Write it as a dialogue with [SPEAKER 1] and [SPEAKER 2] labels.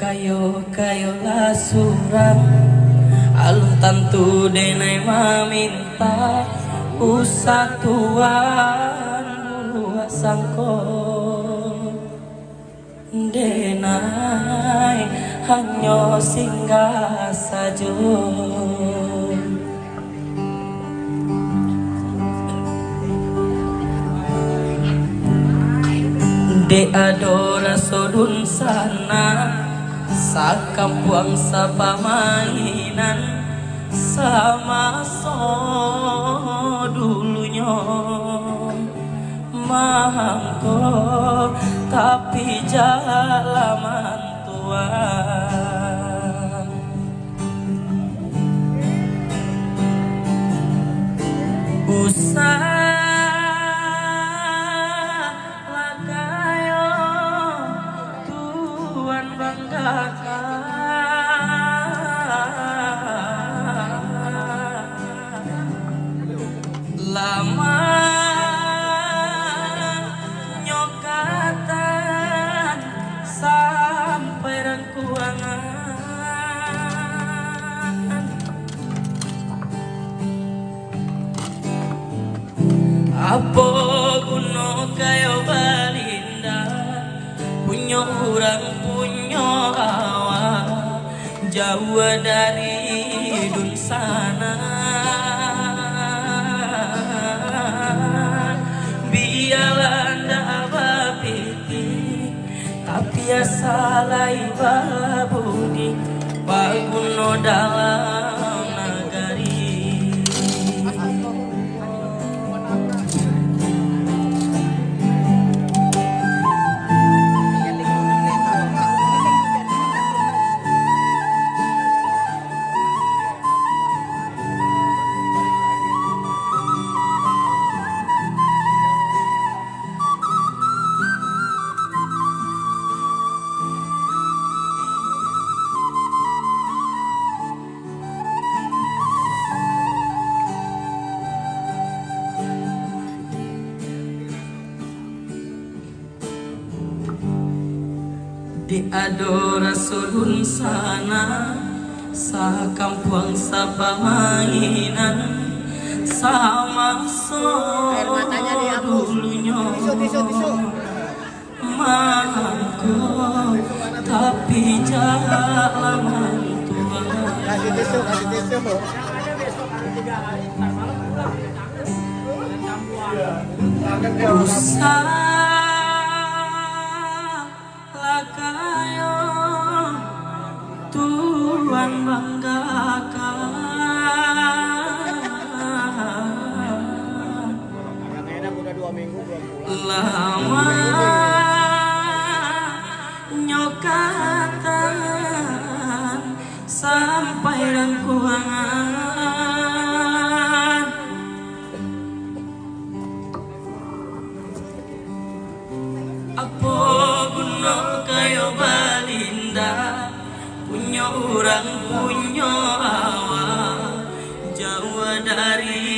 [SPEAKER 1] kayo lah surang alun tantu denai maminta usah tuan bulu sangko denai hanyo singgah sajo de adora sodun sana sakampuang sa pamainan sama so dulunya mahangko tapi jalaman tuan usah lama nyokatan sampai rangkuangan apa guno kayo balinda punya orang punya awak jauh dari dun sana biarlah bapiti tapi asalai babudi baguno dalam nagari di adora sudun sana sa kampuang sa pamainan sama so dulunya mahangko tapi jalaman Tuhan usah kayo Tuhan banggakan lama nyokatan sampai rangkuangan apa guna kayo balinda punya orang punya awak jauh dari